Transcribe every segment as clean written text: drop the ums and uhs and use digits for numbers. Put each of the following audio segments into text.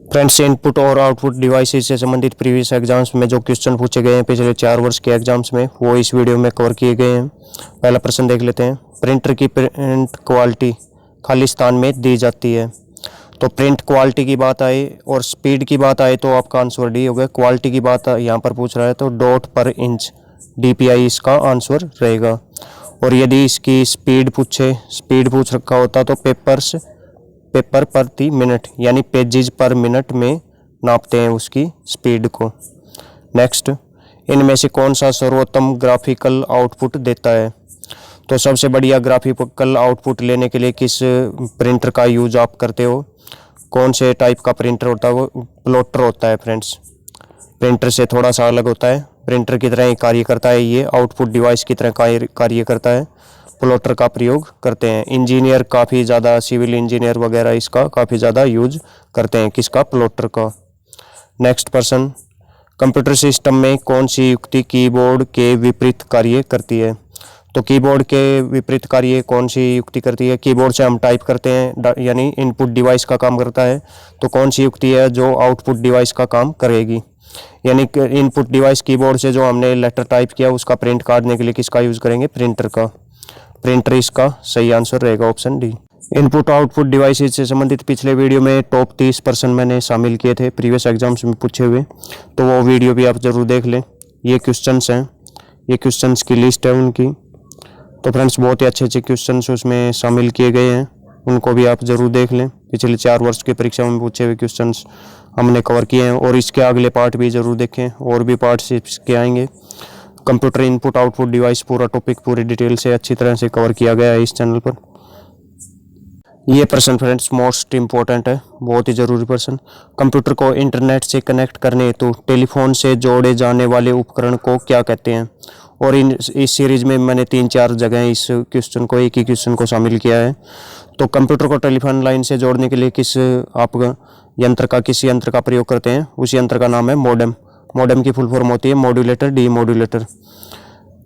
Friends, input और output devices से संबंधित प्रीवियस एग्जाम्स में जो क्वेश्चन पूछे गए हैं पिछले 4 वर्ष के एग्जाम्स में, वो इस वीडियो में कवर किए गए हैं। पहला प्रश्न देख लेते हैं। प्रिंटर की प्रिंट क्वालिटी खालिस्तान में दी जाती है। तो प्रिंट क्वालिटी की बात आए और स्पीड की बात आए तो आपका आंसर डी हो गया। क्वालिटी की बात यहाँ पर पूछ रहा है तो डॉट पर इंच DPI इसका आंसर रहेगा। और यदि इसकी स्पीड पूछ रखा होता तो पेपर प्रति मिनट यानी पेजेस पर मिनट में नापते हैं उसकी स्पीड को। नेक्स्ट, इनमें से कौन सा सर्वोत्तम ग्राफिकल आउटपुट देता है? तो सबसे बढ़िया ग्राफिकल आउटपुट लेने के लिए किस प्रिंटर का यूज आप करते हो? कौन से टाइप का प्रिंटर होता है? वो प्लॉटर होता है फ्रेंड्स। प्रिंटर से थोड़ा सा अलग होता है, प्रिंटर की तरह ही कार्य करता है, ये आउटपुट डिवाइस की तरह कार्य करता है। प्लॉटर का प्रयोग करते हैं इंजीनियर काफ़ी ज़्यादा, सिविल इंजीनियर वगैरह इसका काफ़ी ज़्यादा यूज करते हैं, किसका? प्लॉटर का। नेक्स्ट प्रश्न, कंप्यूटर सिस्टम में कौन सी युक्ति कीबोर्ड के विपरीत कार्य करती है? तो कीबोर्ड के विपरीत कार्य कौन सी युक्ति करती है? कीबोर्ड से हम टाइप करते हैं यानी इनपुट डिवाइस का काम करता है, तो कौन सी युक्ति है जो आउटपुट डिवाइस का काम करेगी? यानी इनपुट डिवाइस कीबोर्ड से जो हमने लेटर टाइप किया उसका प्रिंट काटने के लिए किसका यूज़ करेंगे? प्रिंटर का। प्रिंटर इसका सही आंसर रहेगा, option D. Input output devices से संबंधित पिछले वीडियो में टॉप 30 प्रश्न मैंने शामिल किए थे प्रीवियस एग्जाम्स में पूछे हुए, तो वो वीडियो भी आप ज़रूर देख लें। ये क्वेश्चंस हैं, ये क्वेश्चंस की लिस्ट है उनकी। तो फ्रेंड्स, बहुत ही अच्छे अच्छे क्वेश्चंस उसमें शामिल किए गए हैं, उनको भी आप ज़रूर देख लें। पिछले 4 वर्ष की परीक्षाओं में पूछे हुए क्वेश्चंस हमने कवर किए हैं और इसके अगले पार्ट भी ज़रूर देखें, और भी पार्ट्स इसके आएंगे। कंप्यूटर इनपुट आउटपुट डिवाइस पूरा टॉपिक पूरी डिटेल से अच्छी तरह से कवर किया गया है इस चैनल पर। ये प्रश्न फ्रेंड्स मोस्ट इम्पोर्टेंट है, बहुत ही ज़रूरी प्रश्न। कंप्यूटर को इंटरनेट से कनेक्ट करने हेतु टेलीफोन से जोड़े जाने वाले उपकरण को क्या कहते हैं? और इस सीरीज में मैंने 3-4 जगह इस क्वेश्चन को, एक ही क्वेश्चन को शामिल किया है। तो कंप्यूटर को टेलीफोन लाइन से जोड़ने के लिए किस यंत्र का प्रयोग करते हैं? उस यंत्र का नाम है मॉडेम। मॉडेम की फुल फॉर्म होती है मॉड्यूलेटर, डीमॉड्यूलेटर।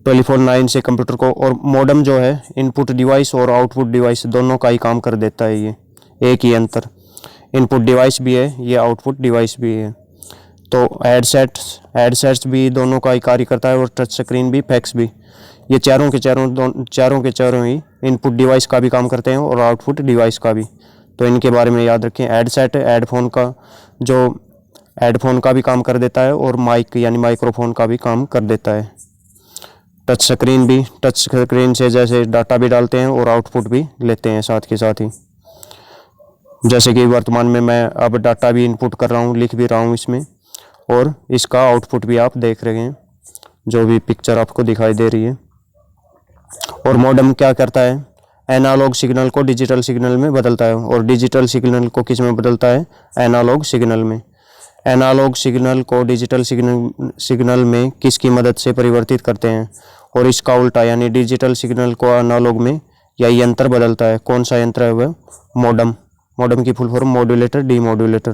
टेलीफोन लाइन से कंप्यूटर को, और मॉडेम जो है इनपुट डिवाइस और आउटपुट डिवाइस दोनों का ही काम कर देता है। ये एक ही यंत्र, इनपुट डिवाइस भी है, ये आउटपुट डिवाइस भी है। तो हेडसेट्स भी दोनों का ही कार्य करता है, और टच स्क्रीन भी, फैक्स भी, ये चारों के चारों ही इनपुट डिवाइस का भी काम करते हैं और आउटपुट डिवाइस का भी। तो इनके बारे में याद रखें। हेडसेट हेडफोन का भी काम कर देता है और माइक यानी माइक्रोफोन का भी काम कर देता है। टच स्क्रीन से जैसे डाटा भी डालते हैं और आउटपुट भी लेते हैं साथ के साथ ही। जैसे कि वर्तमान में मैं अब डाटा भी इनपुट कर रहा हूँ, लिख भी रहा हूँ इसमें, और इसका आउटपुट भी आप देख रहे हैं, जो भी पिक्चर आपको दिखाई दे रही है। और मॉडेम क्या करता है? एनालॉग सिग्नल को डिजिटल सिग्नल में बदलता है, और डिजिटल सिग्नल को किस में बदलता है? एनालॉग सिग्नल में। एनालॉग सिग्नल को डिजिटल सिग्नल में किसकी मदद से परिवर्तित करते हैं? और इसका उल्टा यानी डिजिटल सिग्नल को एनालॉग में यह यंत्र बदलता है। कौन सा यंत्र है वह? मॉडेम। मॉडेम की फुल फॉर्म मॉड्यूलेटर, डीमॉड्यूलेटर।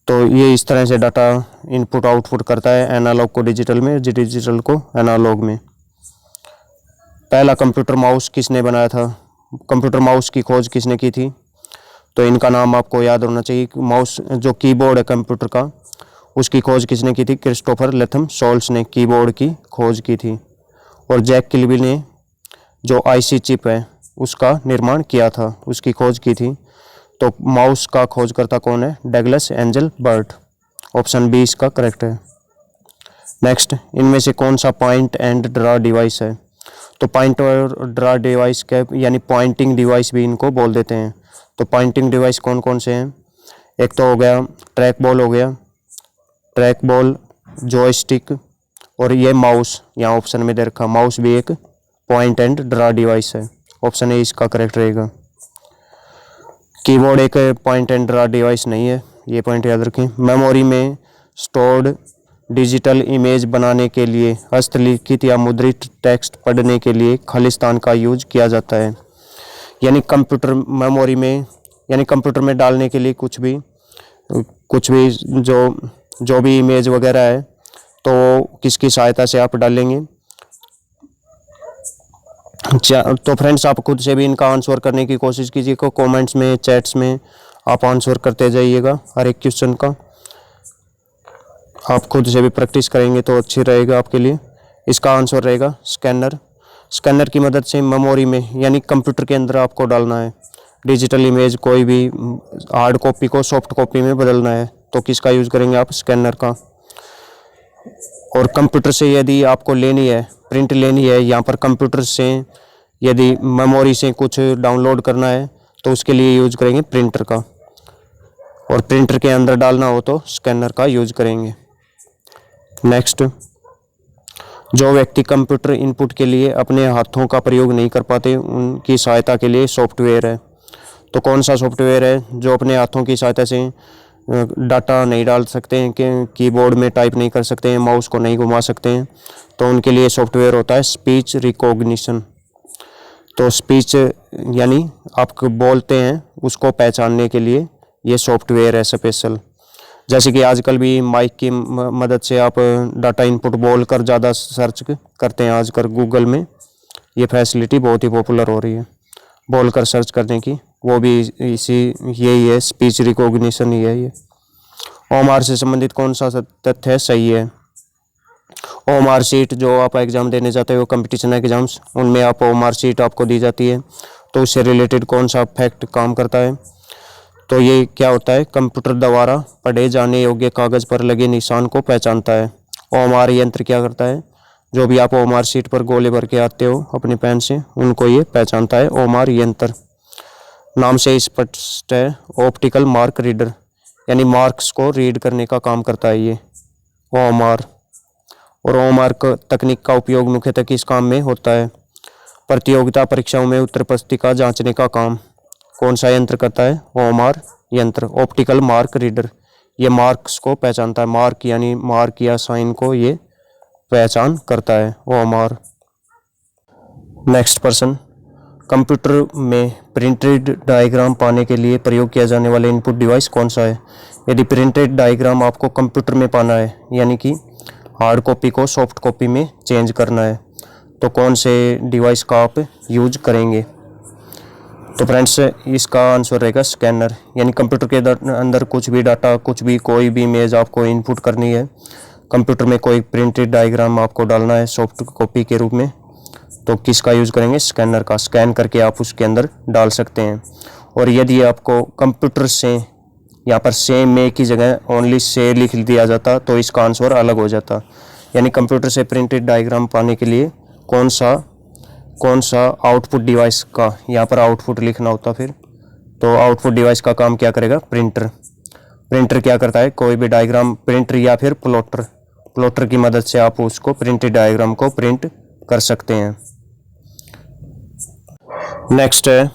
तो ये इस तरह से डाटा इनपुट आउटपुट करता है, एनालॉग को डिजिटल में, डिजिटल को एनालॉग में। पहला कंप्यूटर माउस किसने बनाया था? कंप्यूटर माउस की खोज किसने की थी? तो इनका नाम आपको याद होना चाहिए। माउस जो कीबोर्ड है कंप्यूटर का, उसकी खोज किसने की थी? क्रिस्टोफर लेथम सोल्स ने कीबोर्ड की खोज की थी। और जैक किल्बी ने जो IC चिप है उसका निर्माण किया था, उसकी खोज की थी। तो माउस का खोजकर्ता कौन है? Douglas Engelbart. Option B इसका करेक्ट है। नेक्स्ट, इनमें से कौन सा पॉइंट एंड ड्रा डिवाइस है? तो पॉइंट और ड्रा डिवाइस के यानी पॉइंटिंग डिवाइस भी इनको बोल देते हैं। तो पॉइंटिंग डिवाइस कौन कौन से हैं? एक तो हो गया ट्रैक बॉल, हो गया ट्रैक बॉल, जॉयस्टिक, और ये माउस यहाँ ऑप्शन में दे रखा, माउस भी एक पॉइंट एंड ड्रा डिवाइस है। ऑप्शन ए इसका करेक्ट रहेगा। कीबोर्ड एक पॉइंट एंड ड्रा डिवाइस नहीं है, ये पॉइंट याद रखें। मेमोरी में स्टोर्ड डिजिटल इमेज बनाने के लिए हस्तलिखित या मुद्रित टेक्स्ट पढ़ने के लिए खालिस्तान का यूज किया जाता है। यानी कंप्यूटर मेमोरी में, यानी कंप्यूटर में डालने के लिए कुछ भी जो भी इमेज वगैरह है तो किसकी सहायता से आप डालेंगे? तो फ्रेंड्स, आप खुद से भी इनका आंसर करने की कोशिश कीजिए, कमेंट्स में, चैट्स में आप आंसर करते जाइएगा हर एक क्वेश्चन का। आप खुद से भी प्रैक्टिस करेंगे तो अच्छी रहेगा आपके लिए। इसका आंसर रहेगा स्कैनर। स्कैनर की मदद से मेमोरी में यानी कंप्यूटर के अंदर आपको डालना है डिजिटल इमेज, कोई भी हार्ड कॉपी को सॉफ्ट कॉपी में बदलना है तो किसका यूज़ करेंगे आप? स्कैनर का। और कंप्यूटर से यदि आपको लेनी है, प्रिंट लेनी है, यहाँ पर कंप्यूटर से यदि मेमोरी से कुछ डाउनलोड करना है तो उसके लिए यूज करेंगे प्रिंटर का। और प्रिंटर के अंदर डालना हो तो स्कैनर का यूज करेंगे। नेक्स्ट, जो व्यक्ति कंप्यूटर इनपुट के लिए अपने हाथों का प्रयोग नहीं कर पाते उनकी सहायता के लिए सॉफ्टवेयर है। तो कौन सा सॉफ्टवेयर है? जो अपने हाथों की सहायता से डाटा नहीं डाल सकते हैं, कि कीबोर्ड में टाइप नहीं कर सकते हैं, माउस को नहीं घुमा सकते हैं, तो उनके लिए सॉफ्टवेयर होता है स्पीच रिकॉग्निशन। तो स्पीच यानी आप बोलते हैं उसको पहचानने के लिए ये सॉफ्टवेयर है स्पेशल। जैसे कि आजकल भी माइक की मदद से आप डाटा इनपुट बोलकर ज़्यादा सर्च करते हैं आजकल गूगल में। ये फैसिलिटी बहुत ही पॉपुलर हो रही है बोलकर सर्च करने की, वो भी यही है, स्पीच रिकॉग्निशन ही है ये। ओएमआर से संबंधित कौन सा तथ्य है सही है? ओएमआर शीट जो आप एग्ज़ाम देने जाते हो कंपटीशन एग्जाम्स, उनमें आप ओएमआर शीट आपको दी जाती है, तो उससे रिलेटेड कौन सा फैक्ट काम करता है? तो ये क्या होता है? कंप्यूटर द्वारा पढ़े जाने योग्य कागज़ पर लगे निशान को पहचानता है। ओएमआर यंत्र क्या करता है? जो भी आप ओएमआर शीट पर गोले भर के आते हो अपने पेन से, उनको ये पहचानता है ओएमआर यंत्र। नाम से स्पष्ट है, ऑप्टिकल मार्क रीडर, यानी मार्क्स को रीड करने का काम करता है ये ओएमआर। और ओएमआर तकनीक का उपयोग मुख्यतः किस काम में होता है? प्रतियोगिता परीक्षाओं में उत्तर पुस्तिका जांचने का काम कौन सा यंत्र करता है? ओएमआर यंत्र, ऑप्टिकल मार्क रीडर। ये मार्क्स को पहचानता है, मार्क यानी मार्क या साइन को ये पहचान करता है ओएमआर। नेक्स्ट प्रश्न, कंप्यूटर में प्रिंटेड डायग्राम पाने के लिए प्रयोग किया जाने वाला इनपुट डिवाइस कौन सा है? यदि प्रिंटेड डायग्राम आपको कंप्यूटर में पाना है, यानी कि हार्ड कॉपी को सॉफ्ट कॉपी में चेंज करना है, तो कौन से डिवाइस का आप यूज करेंगे? तो फ्रेंड्स, इसका आंसर रहेगा स्कैनर। यानी कंप्यूटर के अंदर कुछ भी डाटा, कुछ भी कोई भी इमेज आपको इनपुट करनी है, कंप्यूटर में कोई प्रिंटेड डायग्राम आपको डालना है सॉफ्ट कॉपी के रूप में, तो किसका यूज़ करेंगे? स्कैनर का। स्कैन करके आप उसके अंदर डाल सकते हैं। और यदि आपको कंप्यूटर से यहाँ पर से में की जगह ओनली से लिख दिया जाता तो इसका आंसर अलग हो जाता। यानी कंप्यूटर से प्रिंटेड डायग्राम पाने के लिए कौन सा आउटपुट डिवाइस का यहाँ पर आउटपुट लिखना होता, फिर तो आउटपुट डिवाइस का काम क्या करेगा? प्रिंटर। प्रिंटर क्या करता है? कोई भी डायग्राम, प्रिंटर या फिर प्लॉटर की मदद से आप उसको प्रिंटेड डायग्राम को प्रिंट कर सकते हैं। नेक्स्ट है,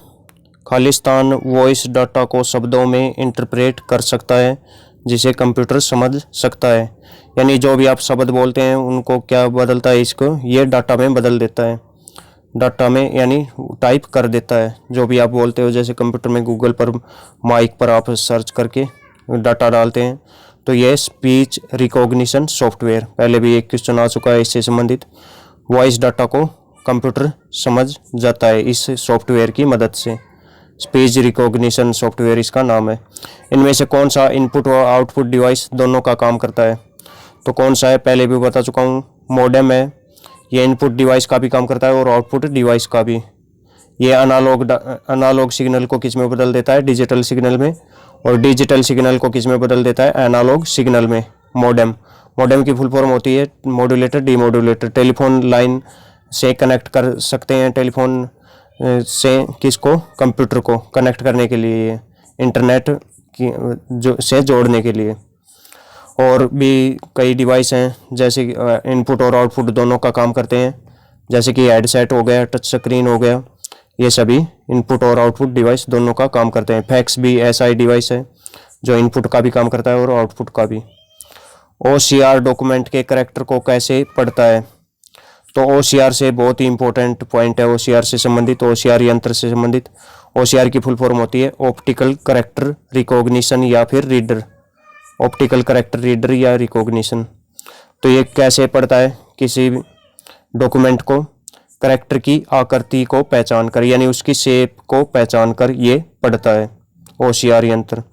खालिस्तान वॉइस डाटा को शब्दों में इंटरप्रेट कर सकता है जिसे कंप्यूटर समझ सकता है। यानी जो भी आप शब्द बोलते हैं उनको क्या बदलता है? इसको ये डाटा में बदल देता है, डाटा में यानी टाइप कर देता है जो भी आप बोलते हो। जैसे कंप्यूटर में गूगल पर माइक पर आप सर्च करके डाटा डालते हैं, तो ये स्पीच रिकॉग्निशन सॉफ्टवेयर, पहले भी एक क्वेश्चन आ चुका है इससे संबंधित। वॉइस डाटा को कंप्यूटर समझ जाता है इस सॉफ्टवेयर की मदद से। स्पीच रिकॉग्निशन सॉफ्टवेयर इसका नाम है। इनमें से कौन सा इनपुट और आउटपुट डिवाइस दोनों का काम करता है? तो कौन सा है? पहले भी बता चुका हूँ, मॉडेम है। ये इनपुट डिवाइस का भी काम करता है और आउटपुट डिवाइस का भी। ये अनालॉग सिग्नल को किस में बदल देता है? डिजिटल सिग्नल में। और डिजिटल सिग्नल को किस में बदल देता है? एनालॉग सिग्नल में। मॉडेम की फुल फॉर्म होती है मॉड्यूलेटर डीमॉड्यूलेटर। टेलीफोन लाइन से कनेक्ट कर सकते हैं, टेलीफोन से किसको? कंप्यूटर को कनेक्ट करने के लिए, इंटरनेट की से जोड़ने के लिए। और भी कई डिवाइस हैं जैसे इनपुट और आउटपुट दोनों का काम करते हैं, जैसे कि हेडसेट हो गया, टच स्क्रीन हो गया, ये सभी इनपुट और आउटपुट डिवाइस दोनों का काम करते हैं। फैक्स भी ऐसा ही डिवाइस है जो इनपुट का भी काम करता है और आउटपुट का भी। OCR डॉक्यूमेंट के कैरेक्टर को कैसे पढ़ता है? तो OCR से बहुत ही इंपॉर्टेंट पॉइंट है OCR से संबंधित, OCR यंत्र से संबंधित। OCR की फुल फॉर्म होती है ऑप्टिकल कैरेक्टर रिकॉग्निशन या फिर रीडर। ऑप्टिकल कैरेक्टर रीडर या रिकॉग्निशन। तो ये कैसे पढ़ता है? किसी डॉक्यूमेंट को कैरेक्टर की आकृति को पहचान कर, यानी उसकी शेप को पहचान कर ये पढ़ता है OCR यंत्र।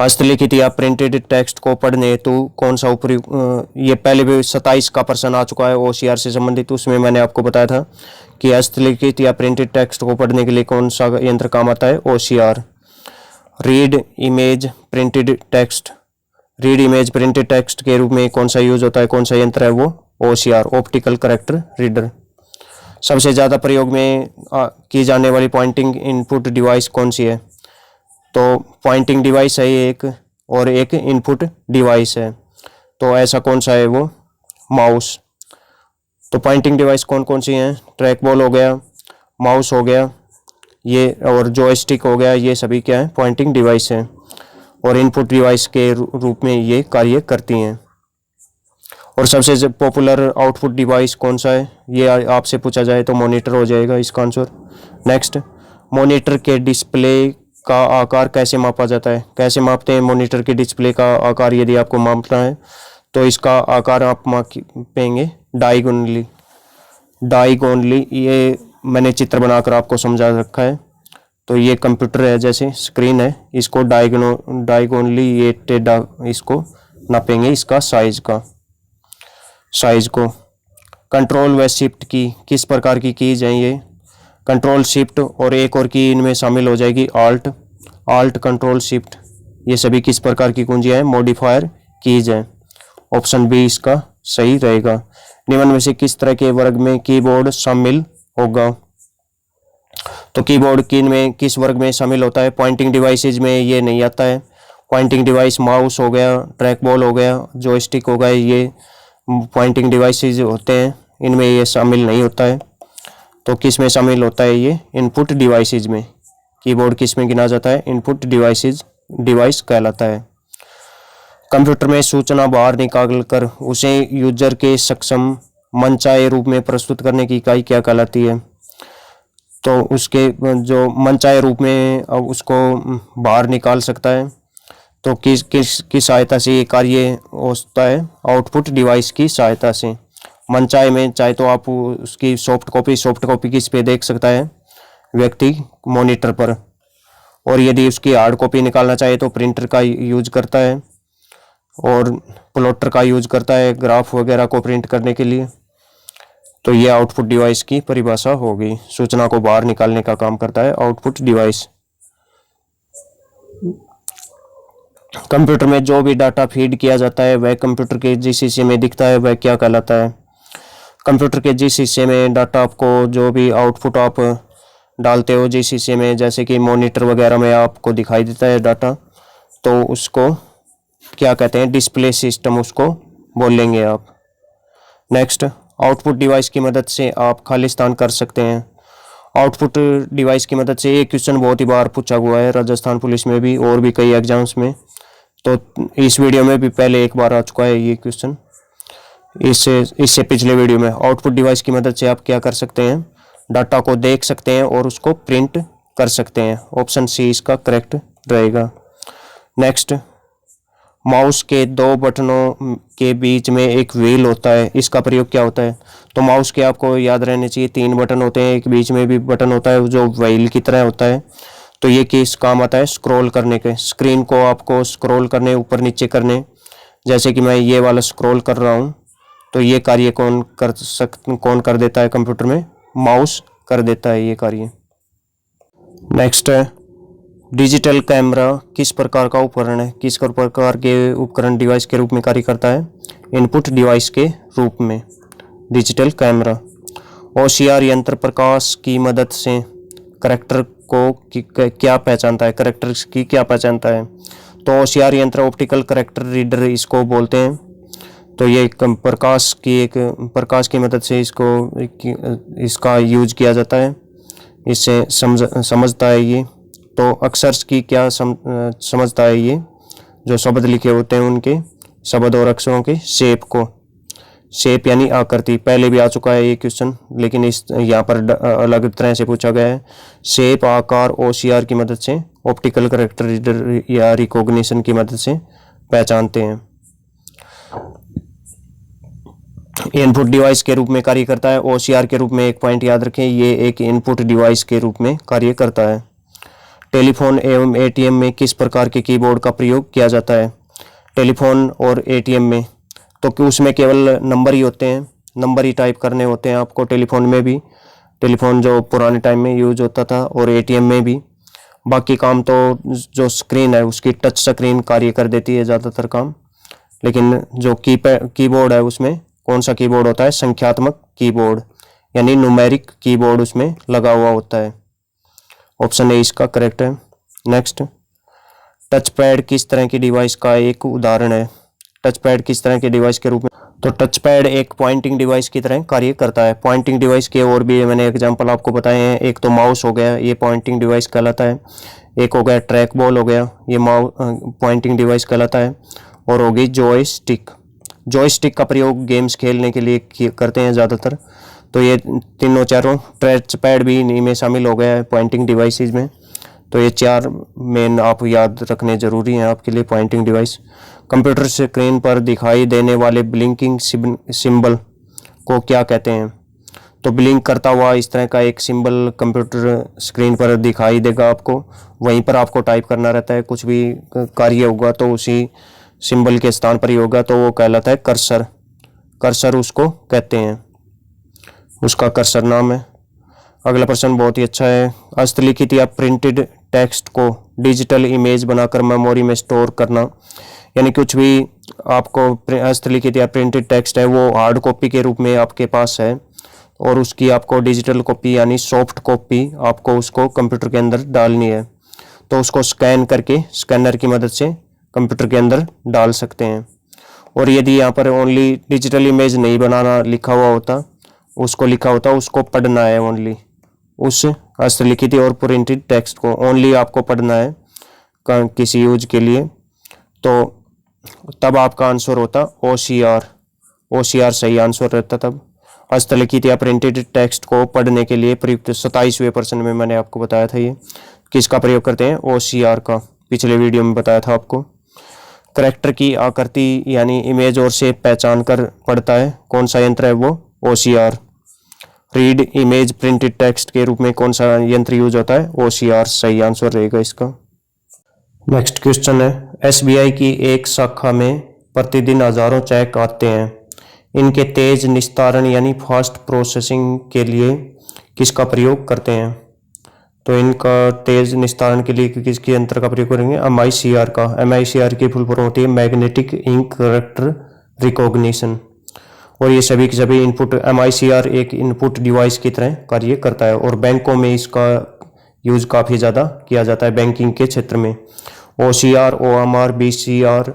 हस्तलिखित या प्रिंटेड टेक्स्ट को पढ़ने हेतु कौन सा उपयुक्त, ये पहले भी 27 का प्रश्न आ चुका है OCR से संबंधित, उसमें मैंने आपको बताया था कि हस्तलिखित या प्रिंटेड टेक्स्ट को पढ़ने के लिए कौन सा यंत्र काम आता है, OCR। Read image printed text, read image printed text के रूप में कौन सा यूज होता है, कौन सा यंत्र है वो, OCR, ऑप्टिकल कैरेक्टर रीडर। सबसे ज़्यादा प्रयोग में की जाने वाली पॉइंटिंग इनपुट डिवाइस कौन सी है, तो पॉइंटिंग डिवाइस है एक, और एक इनपुट डिवाइस है, तो ऐसा कौन सा है वो, माउस। तो पॉइंटिंग डिवाइस कौन कौन सी हैं, ट्रैक बॉल हो गया, माउस हो गया ये, और जॉयस्टिक हो गया, ये सभी क्या है, पॉइंटिंग डिवाइस है, और इनपुट डिवाइस के रूप में ये कार्य करती हैं। और सबसे पॉपुलर आउटपुट डिवाइस कौन सा है, ये आपसे पूछा जाए तो मॉनिटर हो जाएगा इसका आंसर। नेक्स्ट, मॉनिटर के डिस्प्ले का आकार कैसे मापा जाता है, कैसे मापते हैं मॉनिटर के डिस्प्ले का आकार, यदि आपको मापना है तो इसका आकार आप मापेंगे डायगोनली। डायगोनली ये मैंने चित्र बनाकर आपको समझा रखा है, तो ये कंप्यूटर है जैसे स्क्रीन है, इसको डायगोनली ये टेढ़ा इसको नापेंगे, इसका साइज को। कंट्रोल व शिफ्ट की किस प्रकार की कीज हैं ये, कंट्रोल शिफ्ट और एक और की इनमें शामिल हो जाएगी आल्ट कंट्रोल शिफ्ट, ये सभी किस प्रकार की कुंजियां हैं, मॉडिफायर कीज हैं। ऑप्शन बी इसका सही रहेगा। निम्न में से किस तरह के वर्ग में कीबोर्ड शामिल होगा, तो कीबोर्ड किस वर्ग में शामिल होता है, पॉइंटिंग डिवाइसेज में ये नहीं आता है। पॉइंटिंग डिवाइस माउस हो गया, ट्रैक बॉल हो गया, जॉयस्टिक हो गया, ये पॉइंटिंग डिवाइसेज होते हैं, इनमें ये शामिल नहीं होता है। तो किस में शामिल होता है ये, इनपुट डिवाइसेज में। कीबोर्ड किस में गिना जाता है, इनपुट डिवाइस कहलाता है। कंप्यूटर में सूचना बाहर निकाल कर उसे यूजर के सक्षम मनचाहे रूप में प्रस्तुत करने की इकाई क्या कहलाती है, तो उसके जो मनचाहे रूप में उसको बाहर निकाल सकता है, तो किस सहायता से ये कार्य होता है, आउटपुट डिवाइस की सहायता से। मनचाहे में चाहे तो आप उसकी सॉफ्ट कॉपी किस पे देख सकता है व्यक्ति, मॉनिटर पर, और यदि उसकी हार्ड कॉपी निकालना चाहे तो प्रिंटर का यूज करता है, और प्लॉटर का यूज करता है ग्राफ वगैरह को प्रिंट करने के लिए। तो ये आउटपुट डिवाइस की परिभाषा होगी, सूचना को बाहर निकालने का काम करता है आउटपुट डिवाइस। कंप्यूटर में जो भी डाटा फीड किया जाता है वह कंप्यूटर के जिस हिस्से में दिखता है वह क्या कहलाता है, कंप्यूटर के जिस हिस्से में डाटा आपको जो भी आउटपुट आप डालते हो जिस हिस्से में, जैसे कि मॉनिटर वगैरह में आपको दिखाई देता है डाटा, तो उसको क्या कहते हैं, डिस्प्ले सिस्टम उसको बोलेंगे आप। नेक्स्ट, आउटपुट डिवाइस की मदद से आप खालिस्तान कर सकते हैं। आउटपुट डिवाइस की मदद से, एक क्वेश्चन बहुत ही बार पूछा हुआ है राजस्थान पुलिस में भी और भी कई एग्जाम्स में, तो इस वीडियो में भी पहले एक बार आ चुका है ये क्वेश्चन, इससे पिछले वीडियो में। आउटपुट डिवाइस की मदद से आप क्या कर सकते हैं, डाटा को देख सकते हैं और उसको प्रिंट कर सकते हैं। ऑप्शन सी इसका करेक्ट रहेगा। नेक्स्ट, माउस के दो बटनों के बीच में एक व्हील होता है, इसका प्रयोग क्या होता है, तो माउस के आपको याद रहने चाहिए 3 बटन होते हैं, एक बीच में भी बटन होता है जो व्हील की तरह होता है, तो ये किस काम आता है, स्क्रॉल करने के, स्क्रीन को आपको स्क्रॉल करने, ऊपर नीचे करने, जैसे कि मैं ये वाला स्क्रॉल कर रहा हूँ, तो ये कार्य कौन कर देता है कंप्यूटर में, माउस कर देता है ये कार्य। नेक्स्ट है, डिजिटल कैमरा किस प्रकार का उपकरण है, किस प्रकार के उपकरण डिवाइस के रूप में कार्य करता है, इनपुट डिवाइस के रूप में डिजिटल कैमरा। OCR यंत्र प्रकाश की मदद से करैक्टर को क्या पहचानता है, करैक्टर्स की क्या पहचानता है, तो OCR यंत्र ऑप्टिकल करैक्टर रीडर इसको बोलते हैं। तो ये प्रकाश की मदद से इसका यूज किया जाता है, इससे समझता है ये। तो अक्षर्स की क्या समझता है ये, जो शब्द लिखे होते हैं उनके शब्द और अक्षरों के शेप को, शेप यानी आकृति, पहले भी आ चुका है ये क्वेश्चन, लेकिन इस यहाँ पर अलग तरह से पूछा गया है। शेप, आकार OCR की मदद से ऑप्टिकल कैरेक्टर रीडर या रिकॉग्निशन की मदद से पहचानते हैं। इनपुट डिवाइस के रूप में कार्य करता है OCR के रूप में, एक पॉइंट याद रखें, ये एक इनपुट डिवाइस के रूप में कार्य करता है। टेलीफोन एवं एटीएम में किस प्रकार के कीबोर्ड का प्रयोग किया जाता है? टेलीफोन और एटीएम में तो कि उसमें केवल नंबर ही होते हैं, नंबर ही टाइप करने होते हैं आपको। टेलीफोन में भी, टेलीफोन जो पुराने टाइम में यूज होता था, और एटीएम में भी। बाकी काम तो जो स्क्रीन है उसकी टच स्क्रीन कार्य कर देती है ज़्यादातर काम। लेकिन जो कीबोर्ड है उसमें कौन सा कीबोर्ड होता है? संख्यात्मक कीबोर्ड, यानी न्यूमेरिक कीबोर्ड उसमें लगा हुआ होता है। ऑप्शन ए इसका करेक्ट है। नेक्स्ट, टच पैड किस तरह की डिवाइस का एक उदाहरण है? टच पैड किस तरह के डिवाइस के रूप में? तो टच पैड एक पॉइंटिंग डिवाइस की तरह कार्य करता है। पॉइंटिंग डिवाइस के और भी मैंने एग्जांपल आपको बताए हैं। एक तो माउस हो गया, ये पॉइंटिंग डिवाइस कहलाता है। एक हो गया ट्रैक बॉल हो गया, ये पॉइंटिंग डिवाइस कहलाता है। और होगी जॉयस्टिक। जॉयस्टिक का प्रयोग गेम्स खेलने के लिए करते हैं ज़्यादातर। तो ये तीनों चारों, टच पैड भी इन्हीं में शामिल हो गया है पॉइंटिंग डिवाइसेज में। तो ये 4 मेन आप याद रखने ज़रूरी हैं आपके लिए पॉइंटिंग डिवाइस। कंप्यूटर स्क्रीन पर दिखाई देने वाले ब्लिंकिंग सिंबल को क्या कहते हैं? तो ब्लिंक करता हुआ इस तरह का एक सिंबल कंप्यूटर स्क्रीन पर दिखाई देगा आपको, वहीं पर आपको टाइप करना रहता है। कुछ भी कार्य होगा तो उसी सिंबल के स्थान पर ही होगा, तो वो कहलाता है कर्सर। कर्सर उसको कहते हैं, उसका कर्सर नाम है। अगला प्रश्न बहुत ही अच्छा है। हस्तलिखित या प्रिंटेड टेक्स्ट को डिजिटल इमेज बनाकर मेमोरी में स्टोर करना, यानी कुछ भी आपको हस्तलिखित या प्रिंटेड टेक्स्ट है वो हार्ड कॉपी के रूप में आपके पास है, और उसकी आपको डिजिटल कॉपी यानी सॉफ्ट कॉपी आपको उसको कंप्यूटर के अंदर डालनी है। तो उसको स्कैन करके स्कैनर की मदद से कंप्यूटर के अंदर डाल सकते हैं। और यदि यहाँ पर ओनली डिजिटल इमेज नहीं बनाना लिखा हुआ होता, उसको लिखा होता उसको पढ़ना है, ओनली उस हस्तलिखित और प्रिंटेड टेक्स्ट को ओनली आपको पढ़ना है किसी यूज के लिए, तो तब आपका आंसर होता OCR। OCR सही आंसर रहता तब। हस्तलिखित या प्रिंटेड टेक्स्ट को पढ़ने के लिए प्रयुक्त 27वें प्रश्न में मैंने आपको बताया था, ये किसका प्रयोग करते हैं? OCR का, पिछले वीडियो में बताया था आपको। करैक्टर की आकृति यानी इमेज और शेप पहचान कर पढ़ता है, कौन सा यंत्र है वो? OCR। Read image printed text के रूप में कौन सा यंत्र यूज होता है? OCR सही आंसर रहेगा इसका। नेक्स्ट क्वेश्चन है, SBI की एक शाखा में प्रतिदिन हजारों चेक आते हैं। इनके तेज निस्तारण यानी फास्ट प्रोसेसिंग के लिए किसका प्रयोग करते हैं? तो इनका तेज निस्तारण के लिए किसके यंत्र का प्रयोग करेंगे? MICR का। MICR की फुल फॉर्म होती है मैग्नेटिक इंक कैरेक्टर रिकॉग्निशन। और ये सभी के सभी इनपुट, MICR एक इनपुट डिवाइस की तरह कार्य करता है, और बैंकों में इसका यूज काफ़ी ज़्यादा किया जाता है बैंकिंग के क्षेत्र में। OCR, OMR, BCR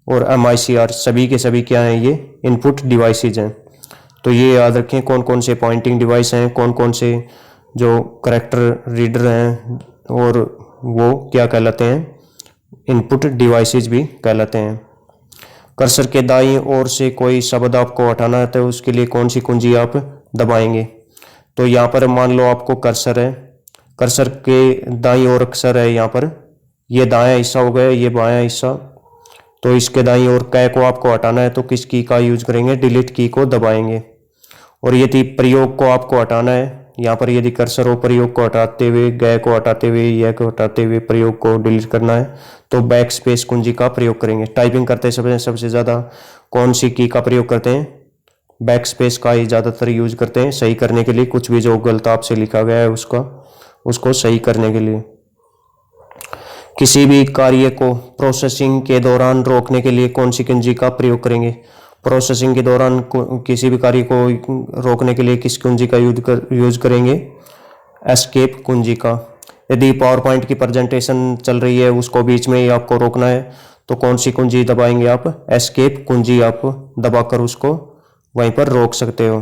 और MICR सभी के सभी क्या हैं? ये इनपुट डिवाइसेज हैं। तो ये याद रखें कौन कौन से पॉइंटिंग डिवाइस हैं, कौन कौन से जो करेक्टर रीडर हैं, और वो क्या कहलाते हैं? इनपुट डिवाइसेज भी कहलाते हैं। कर्सर के दाईं ओर से कोई शब्द आपको हटाना है तो उसके लिए कौन सी कुंजी आप दबाएंगे? तो यहाँ पर मान लो आपको कर्सर है, कर्सर के दाईं ओर अक्षर है, यहाँ पर ये दायां हिस्सा हो गया, ये बायां हिस्सा। तो इसके दाईं ओर कै को आपको हटाना है तो किस की का यूज करेंगे? डिलीट की को दबाएंगे। और यदि प्रयोग को आपको हटाना है, यहाँ पर यदि कर्सर हो प्रयोग को हटाते हुए, गए को हटाते हुए, यह को हटाते हुए प्रयोग को डिलीट करना है तो बैक स्पेस कुंजी का प्रयोग करेंगे। टाइपिंग करते सबसे ज़्यादा कौन सी की का प्रयोग करते हैं? बैक स्पेस का ही ज़्यादातर यूज करते हैं सही करने के लिए, कुछ भी जो गलत आपसे लिखा गया है उसको सही करने के लिए। किसी भी कार्य को प्रोसेसिंग के दौरान रोकने के लिए कौन सी कुंजी का प्रयोग करेंगे? प्रोसेसिंग के दौरान किसी भी कार्य को रोकने के लिए किस कुंजी का यूज करेंगे? एस्केप कुंजी का। यदि पावर पॉइंट की प्रेजेंटेशन चल रही है उसको बीच में ही आपको रोकना है तो कौन सी कुंजी दबाएंगे आप? एस्केप कुंजी आप दबाकर उसको वहीं पर रोक सकते हो।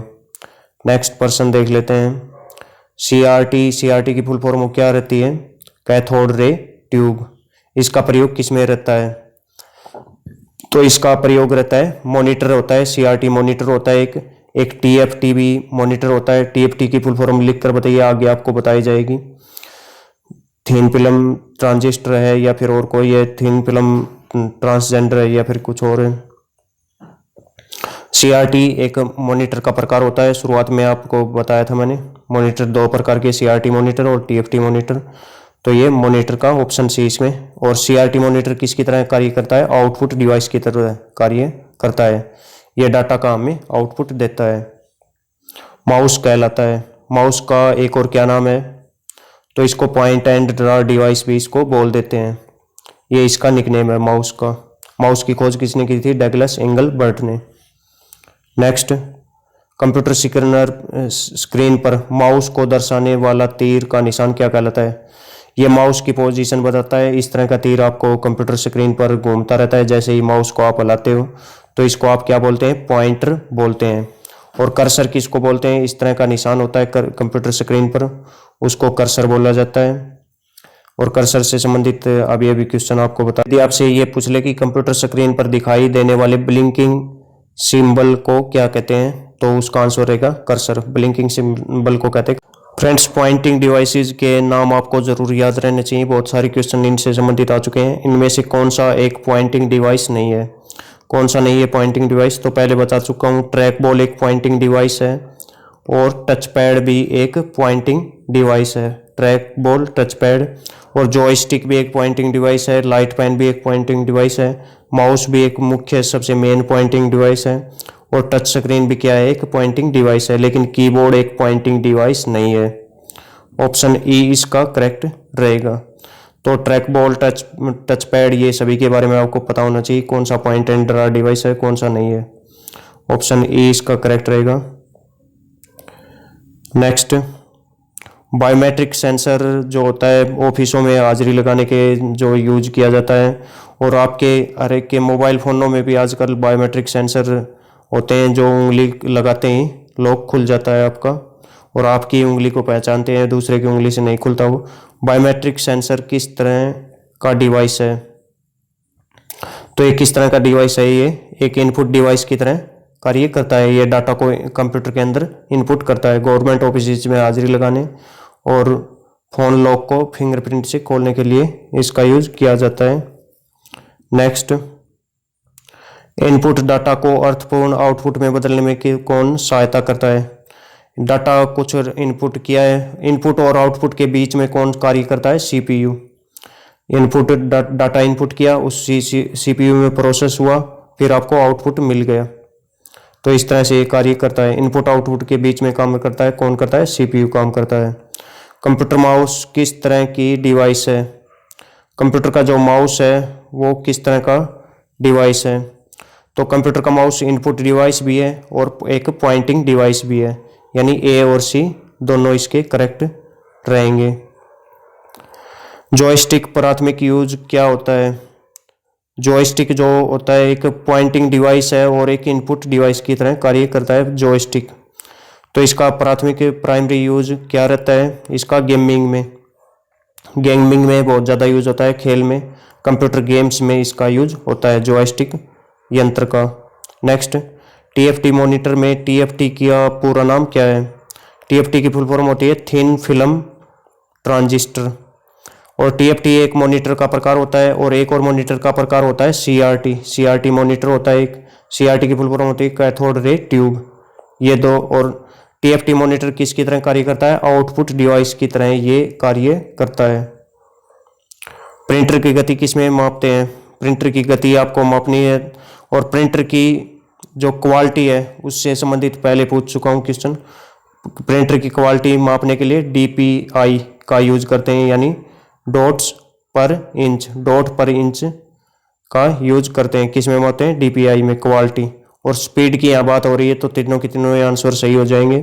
नेक्स्ट प्रश्न देख लेते हैं। CRT की फुल फॉर्म क्या रहती है? Cathode ray tube. इसका प्रयोग किस में रहता है? तो इसका प्रयोग रहता है, मॉनिटर होता है, CRT मॉनिटर होता है, एक TFT भी मॉनिटर होता है। TFT की फुल फॉर्म लिख कर बताइए, आगे आपको बताई जाएगी। थिन फिल्म ट्रांजिस्टर है या फिर और कोई है? थिन फिल्म ट्रांसजेंडर है या फिर कुछ और है? CRT एक मॉनिटर का प्रकार होता है, शुरुआत में आपको बताया था मैंने। मॉनिटर 2 प्रकार के, CRT मॉनिटर और TFT मॉनिटर। तो ये मॉनिटर का ऑप्शन सी इसमें। और CRT मॉनिटर किसकी तरह कार्य करता है? आउटपुट डिवाइस की तरह कार्य करता है। ये डाटा का हमें आउटपुट देता है। माउस कहलाता है। माउस का एक और क्या नाम है? तो इसको पॉइंट एंड ड्रा डिवाइस भी इसको बोल देते हैं। ये इसका निकनेम है माउस का। माउस की खोज किसने की थी? डगलस एंगलबर्ट ने। नेक्स्ट, कंप्यूटर स्क्रीन पर माउस को दर्शाने वाला तीर का निशान क्या कहलाता है? ये माउस की पोजीशन बताता है। इस तरह का तीर आपको कंप्यूटर स्क्रीन पर घूमता रहता है। जैसे ही माउस को आप हिलाते हो तो इसको आप क्या बोलते हैं? पॉइंटर बोलते हैं। और कर्सर किसको बोलते हैं? इस तरह का निशान होता है कंप्यूटर स्क्रीन पर, उसको कर्सर बोला जाता है। और कर्सर से संबंधित अभी अभी क्वेश्चन आपको बता दिया। आपसे ये पूछ ले कि कंप्यूटर स्क्रीन पर दिखाई देने वाले ब्लिंकिंग सिंबल को क्या कहते हैं, तो उसका आंसर रहेगा कर्सर। ब्लिंकिंग सिंबल को कहते हैं। फ्रेंड्स, पॉइंटिंग डिवाइसेस के नाम आपको जरूर याद रहने चाहिए। बहुत सारे क्वेश्चन इनसे संबंधित आ चुके हैं। इनमें से कौन सा एक पॉइंटिंग डिवाइस नहीं है? कौन सा नहीं है पॉइंटिंग डिवाइस? तो पहले बता चुका हूँ, ट्रैक बॉल एक पॉइंटिंग डिवाइस है और टच पैड भी एक पॉइंटिंग डिवाइस है। ट्रैक बॉल, टच पैड और जॉयस्टिक भी एक पॉइंटिंग डिवाइस है। लाइट पेन भी एक पॉइंटिंग डिवाइस है। माउस भी एक मुख्य सबसे मेन पॉइंटिंग डिवाइस है। और टच स्क्रीन भी क्या है? एक पॉइंटिंग डिवाइस है। लेकिन कीबोर्ड एक पॉइंटिंग डिवाइस नहीं है। ऑप्शन ई इसका करेक्ट रहेगा। तो ट्रैक बॉल, टच पैड, ये सभी के बारे में आपको पता होना चाहिए कौन सा पॉइंट एंड ड्रा डिवाइस है, कौन सा नहीं है। ऑप्शन ई इसका करेक्ट रहेगा। नेक्स्ट, बायोमेट्रिक सेंसर जो होता है ऑफिसों में हाजिरी लगाने के जो यूज किया जाता है, और आपके हर एक के मोबाइल फ़ोनों में भी आजकल बायोमेट्रिक सेंसर होते हैं। जो उंगली लगाते ही लॉक खुल जाता है आपका, और आपकी उंगली को पहचानते हैं, दूसरे की उंगली से नहीं खुलता वो। बायोमेट्रिक सेंसर किस तरह का डिवाइस है? तो ये किस तरह का डिवाइस है? ये एक इनपुट डिवाइस की तरह कार्य करता है। ये डाटा को कंप्यूटर के अंदर इनपुट करता है। गवर्नमेंट ऑफिस में हाजिरी लगाने और फोन लॉक को फिंगरप्रिंट से खोलने के लिए इसका यूज किया जाता है। नेक्स्ट, इनपुट डाटा को अर्थपूर्ण आउटपुट में बदलने में कौन सहायता करता है? डाटा कुछ इनपुट किया है, इनपुट और आउटपुट के बीच में कौन कार्य करता है? CPU। इनपुट डाटा इनपुट किया, उस CPU में प्रोसेस हुआ, फिर आपको आउटपुट मिल गया। तो इस तरह से ये कार्य करता है। इनपुट आउटपुट के बीच में काम करता है, कौन करता है? CPU काम करता है। कंप्यूटर माउस किस तरह की डिवाइस है? कंप्यूटर का जो माउस है वो किस तरह का डिवाइस है? तो कंप्यूटर का माउस इनपुट डिवाइस भी है और एक पॉइंटिंग डिवाइस भी है, यानी ए और सी दोनों इसके करेक्ट रहेंगे। जॉयस्टिक प्राथमिक यूज क्या होता है? जॉयस्टिक जो होता है एक पॉइंटिंग डिवाइस है और एक इनपुट डिवाइस की तरह कार्य करता है जॉयस्टिक। तो इसका प्राथमिक प्राइमरी यूज क्या रहता है? इसका गेमिंग में बहुत ज़्यादा यूज होता है। खेल में, कंप्यूटर गेम्स में इसका यूज होता है जॉयस्टिक यंत्र का। नेक्स्ट, TFT मॉनिटर में TFT का पूरा नाम क्या है? TFT की फुल फॉर्म होती है थिन फिल्म ट्रांजिस्टर। और TFT एक मॉनिटर का प्रकार होता है और एक और मॉनिटर का प्रकार होता है CRT मॉनिटर होता है एक। CRT की फुल फॉर्म होती है कैथोड रे ट्यूब। ये दो। और TFT मॉनिटर किसकी तरह कार्य करता है? आउटपुट डिवाइस की तरह ये कार्य करता है। प्रिंटर की गति किसमें मापते हैं? प्रिंटर की गति आपको मापनी है, और प्रिंटर की जो क्वालिटी है उससे संबंधित पहले पूछ चुका हूँ क्वेश्चन। प्रिंटर की क्वालिटी मापने के लिए DPI का यूज करते हैं, यानी डॉट पर इंच का यूज करते हैं। किस में मापते हैं? DPI में क्वालिटी। और स्पीड की यहाँ बात हो रही है तो तीनों के तीनों आंसर सही हो जाएंगे।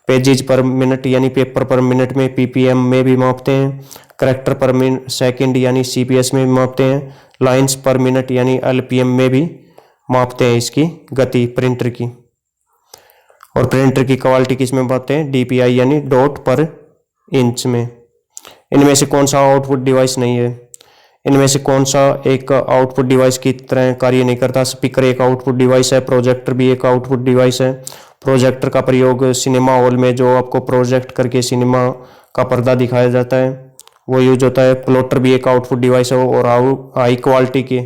पेजेज पर मिनट यानी पेपर पर मिनट में PPM में भी मापते हैं। करेक्टर पर सेकंड यानी CPS में भी मापते हैं। लाइंस पर मिनट यानी LPM में भी मापते हैं इसकी गति प्रिंटर की। और प्रिंटर की क्वालिटी किस में मापते हैं? DPI यानी डॉट पर इंच में। इनमें से कौन सा आउटपुट डिवाइस नहीं है? इनमें से कौन सा एक आउटपुट डिवाइस की तरह कार्य नहीं करता? स्पीकर एक आउटपुट डिवाइस है। प्रोजेक्टर भी एक आउटपुट डिवाइस है। प्रोजेक्टर का प्रयोग सिनेमा हॉल में जो आपको प्रोजेक्ट करके सिनेमा का पर्दा दिखाया जाता है वो यूज होता है। प्लॉटर भी एक आउटपुट डिवाइस है और हाई क्वालिटी के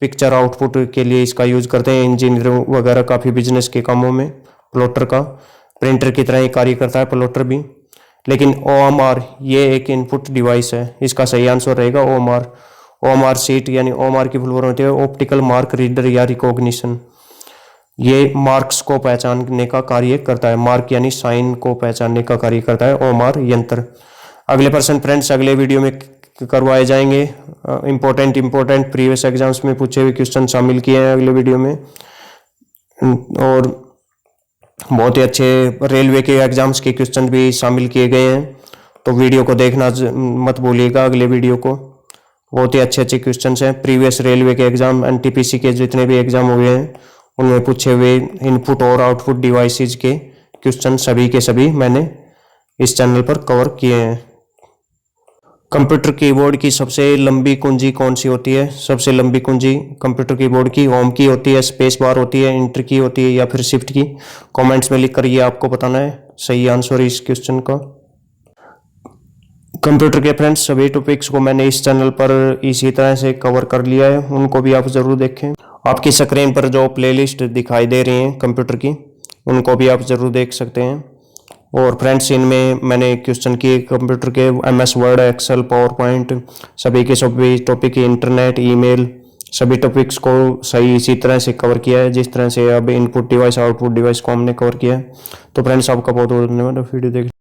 पिक्चर आउटपुट के लिए इसका यूज करते हैं इंजीनियर वगैरह काफ़ी बिजनेस के कामों में। प्लॉटर का प्रिंटर की तरह ही कार्य करता है प्लॉटर भी। लेकिन OMR ये एक इनपुट डिवाइस है, इसका सही आंसर रहेगा OMR। OMR सीट यानी OMR की फुल फॉर्म होती है ऑप्टिकल मार्क रीडर या रिकॉग्निशन। ये मार्क्स को पहचानने का कार्य करता है, मार्क यानी साइन को पहचानने का कार्य करता है OMR यंत्र। अगले प्रश्न फ्रेंड्स अगले वीडियो में करवाए जाएंगे। इंपॉर्टेंट प्रीवियस एग्जाम्स में पूछे हुए क्वेश्चन शामिल किए हैं अगले वीडियो में, और बहुत ही अच्छे रेलवे के एग्जाम्स के क्वेश्चन भी शामिल किए गए हैं। तो वीडियो को देखना मत भूलिएगा, अगले वीडियो को बहुत ही अच्छे क्वेश्चन हैं। प्रीवियस रेलवे के एग्जाम NTPC के जितने भी एग्जाम हुए हैं उनमें पूछे हुए इनपुट और आउटपुट डिवाइसेज के क्वेश्चन सभी के सभी मैंने इस चैनल पर कवर किए हैं। कंप्यूटर कीबोर्ड की सबसे लंबी कुंजी कौन सी होती है? सबसे लंबी कुंजी कंप्यूटर कीबोर्ड की होम की होती है, स्पेस बार होती है, इंटर की होती है या फिर शिफ्ट की? कमेंट्स में लिखकर ये आपको बताना है सही आंसर इस क्वेश्चन का। कंप्यूटर के फ्रेंड्स सभी टॉपिक्स को मैंने इस चैनल पर इसी तरह से कवर कर लिया है, उनको भी आप ज़रूर देखें। आपकी स्क्रीन पर जो प्लेलिस्ट दिखाई दे रही हैं कंप्यूटर की, उनको भी आप ज़रूर देख सकते हैं। और फ्रेंड्स इनमें मैंने क्वेश्चन किए कंप्यूटर के MS Word, Excel, PowerPoint, सभी के सभी टॉपिक, इंटरनेट, ईमेल, सभी टॉपिक्स को सही इसी तरह से कवर किया है जिस तरह से अब इनपुट डिवाइस आउटपुट डिवाइस को हमने कवर किया है। तो फ्रेंड्स आपका बहुत बहुत धन्यवाद वीडियो देखने